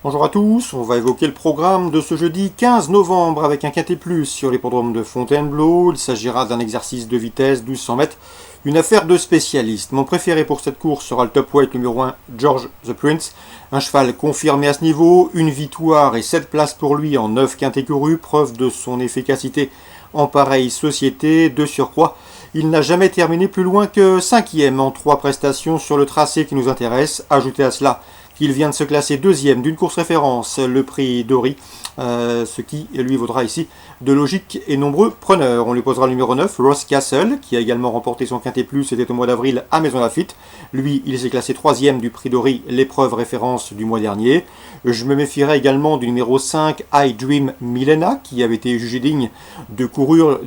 Bonjour à tous, on va évoquer le programme de ce jeudi 15 novembre avec un quintet plus sur l'hippodrome de Fontainebleau. Il s'agira d'un exercice de vitesse 1200 mètres, une affaire de spécialiste. Mon préféré pour cette course sera le top weight numéro 1, George the Prince. Un cheval confirmé à ce niveau, une victoire et 7 places pour lui en 9 quintets courus, preuve de son efficacité en pareille société. De surcroît, il n'a jamais terminé plus loin que 5e en 3 prestations sur le tracé qui nous intéresse. Ajoutez à cela qu'il vient de se classer 2e d'une course référence, le prix Dory, ce qui lui vaudra ici de logique et nombreux preneurs. On lui posera le numéro 9, Ross Castle, qui a également remporté son quintet plus, c'était au mois d'avril à Maison Lafitte. Lui, il s'est classé 3e du prix Dory, l'épreuve référence du mois dernier. Je me méfierai également du numéro 5, I Dream Milena, qui avait été jugé digne de courir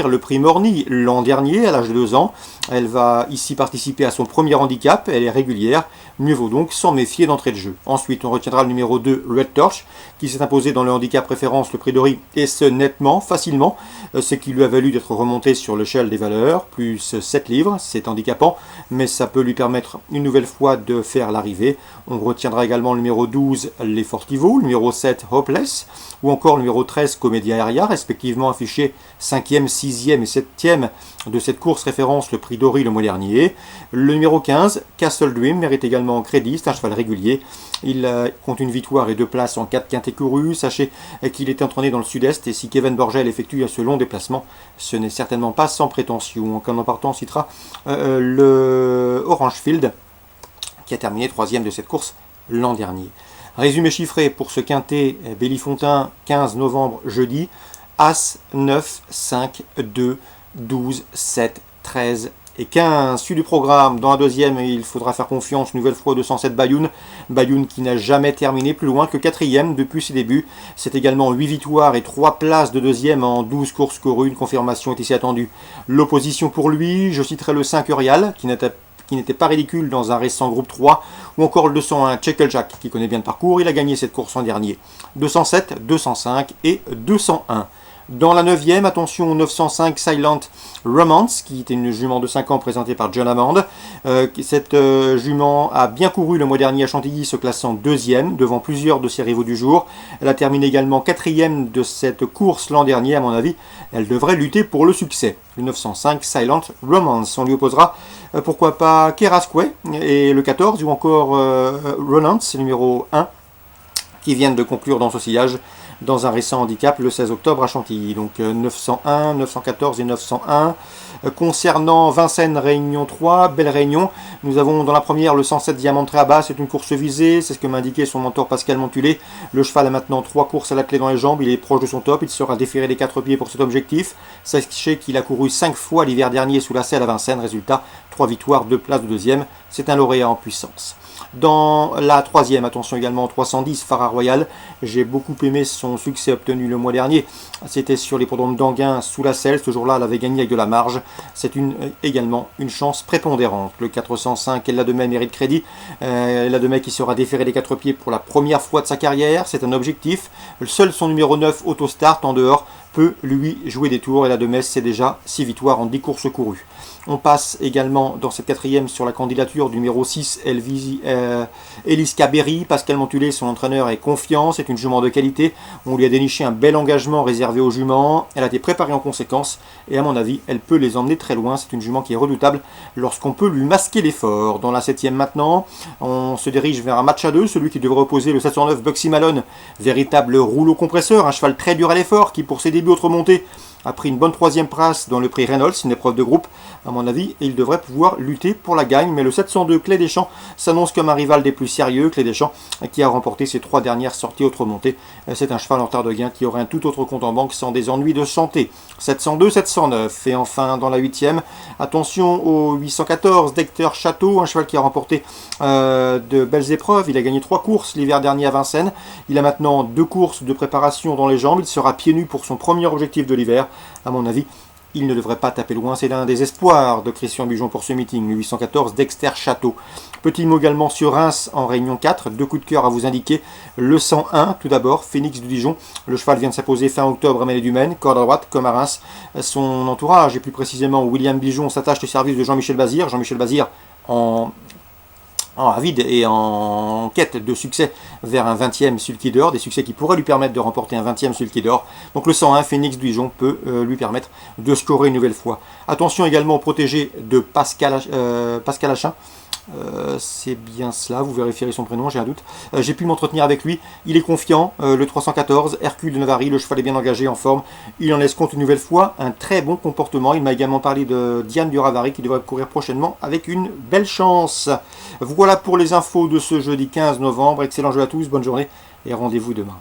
le prix Morny l'an dernier, à l'âge de 2 ans. Elle va ici participer à son premier handicap, elle est régulière, mieux vaut donc s'en méfier d'entrée de jeu. Ensuite, on retiendra le numéro 2, Red Torch, qui s'est imposé dans le handicap référence, le prix Dory, et ce nettement, facilement, ce qui lui a valu d'être remonté sur l'échelle des valeurs, plus 7 livres, c'est handicapant, mais ça peut lui permettre une nouvelle fois de faire l'arrivée. On retiendra également le numéro 12, Les Fortivaux, le numéro 7, Hopeless, ou encore le numéro 13, Comédia Aria, respectivement affichés 5e, 6e et 7e de cette course référence, le prix Dory le mois dernier. Le numéro 15, Castle Dream, mérite également crédit, c'est un cheval régulier. Il compte une victoire et 2 places en 4 quintets courus. Sachez qu'il est entraîné dans le sud-est et si Kevin Borgel effectue ce long déplacement, ce n'est certainement pas sans prétention. En partant, on citera le Orangefield qui a terminé 3e de cette course l'an dernier. Résumé chiffré pour ce quintet Bellifontaine 15 novembre jeudi. As, 9, 5, 2, 12, 7, 13 et 15. Suite du programme, dans la deuxième, il faudra faire confiance une nouvelle fois au 207 Bayoun. Bayoun qui n'a jamais terminé plus loin que 4e depuis ses débuts. C'est également 8 victoires et 3 places de deuxième en 12 courses courues. Une confirmation est ici attendue. L'opposition pour lui, je citerai le 5 Eurial qui n'était pas ridicule dans un récent groupe 3, ou encore le 201 Checkle Jack qui connaît bien le parcours. Il a gagné cette course en dernier. 207, 205 et 201. Dans la 9e, attention au 905 Silent Romance, qui était une jument de 5 ans présentée par John Hammond. Cette jument a bien couru le mois dernier à Chantilly, se classant 2e, devant plusieurs de ses rivaux du jour. Elle a terminé également 4e de cette course l'an dernier, à mon avis. Elle devrait lutter pour le succès. Le 905 Silent Romance. On lui opposera, pourquoi pas, Kerasquay et le 14, ou encore Ronance, numéro 1, qui viennent de conclure dans ce sillage dans un récent handicap le 16 octobre à Chantilly. Donc 901, 914 et 901. Concernant Vincennes Réunion 3, belle réunion, nous avons dans la première le 107 Diamant Tréaba, c'est une course visée, c'est ce que m'a indiqué son mentor Pascal Montulé. Le cheval a maintenant 3 courses à la clé dans les jambes, il est proche de son top, il sera déféré des 4 pieds pour cet objectif. Sachez qu'il a couru 5 fois l'hiver dernier sous la selle à Vincennes, résultat 3 victoires, 2 places de deuxième, c'est un lauréat en puissance. Dans la troisième, attention également 310 Farah Royal, j'ai beaucoup aimé son succès obtenu le mois dernier, c'était sur l'hippodrome d'Anguin sous la selle, ce jour-là elle avait gagné avec de la marge, c'est également une chance prépondérante. Le 405 Ella de May mérite crédit, Ella de May qui sera déféré des 4 pieds pour la première fois de sa carrière, c'est un objectif, seul son numéro 9 Autostart en dehors peut lui jouer des tours, Ella de May c'est déjà 6 victoires en 10 courses courues. On passe également dans cette 4e sur la candidature du numéro 6, Eliska Berry. Pascal Montulé, son entraîneur, est confiant. C'est une jument de qualité. On lui a déniché un bel engagement réservé aux juments. Elle a été préparée en conséquence. Et à mon avis, elle peut les emmener très loin. C'est une jument qui est redoutable lorsqu'on peut lui masquer l'effort. Dans la 7e maintenant, on se dirige vers un match à 2. Celui qui devrait opposer le 709 Buxy Malone. Véritable rouleau compresseur. Un cheval très dur à l'effort qui, pour ses débuts autre montée, a pris une bonne 3e place dans le prix Reynolds, une épreuve de groupe à mon avis, et il devrait pouvoir lutter pour la gagne, mais le 702 Clé des Champs s'annonce comme un rival des plus sérieux. Clé des Champs qui a remporté ses 3 dernières sorties autre montée, c'est un cheval en retard de gain qui aurait un tout autre compte en banque sans des ennuis de santé. 702, 709, et enfin dans la 8e, attention au 814 d'Hector Château, un cheval qui a remporté de belles épreuves, il a gagné 3 courses l'hiver dernier à Vincennes, il a maintenant 2 courses de préparation dans les jambes, il sera pieds nus pour son premier objectif de l'hiver. À mon avis, il ne devrait pas taper loin. C'est l'un des espoirs de Christian Bujon pour ce meeting. Le 814 Dexter Château. Petit mot également sur Reims en réunion 4. 2 coups de cœur à vous indiquer. Le 101, tout d'abord, Phoenix du Dijon. Le cheval vient de s'imposer fin octobre à Mêlée du Maine. Corde à droite, comme à Reims. Son entourage, et plus précisément William Bijon, s'attache au service de Jean-Michel Bazir. Jean-Michel Bazir en avide et en quête de succès vers un 20e Sulky d'or, des succès qui pourraient lui permettre de remporter un 20e Sulky d'or. Donc le 101 Phoenix Duijon peut lui permettre de scorer une nouvelle fois. Attention également au protégé de Pascal Achin. C'est bien cela, vous vérifierez son prénom, j'ai un doute. J'ai pu m'entretenir avec lui, il est confiant, le 314, Hercule de Navarre, le cheval est bien engagé, en forme, il en laisse compte une nouvelle fois, un très bon comportement. Il m'a également parlé de Diane du Ravary qui devrait courir prochainement avec une belle chance. Voilà pour les infos de ce jeudi 15 novembre, excellent jeu à tous, bonne journée et rendez-vous demain.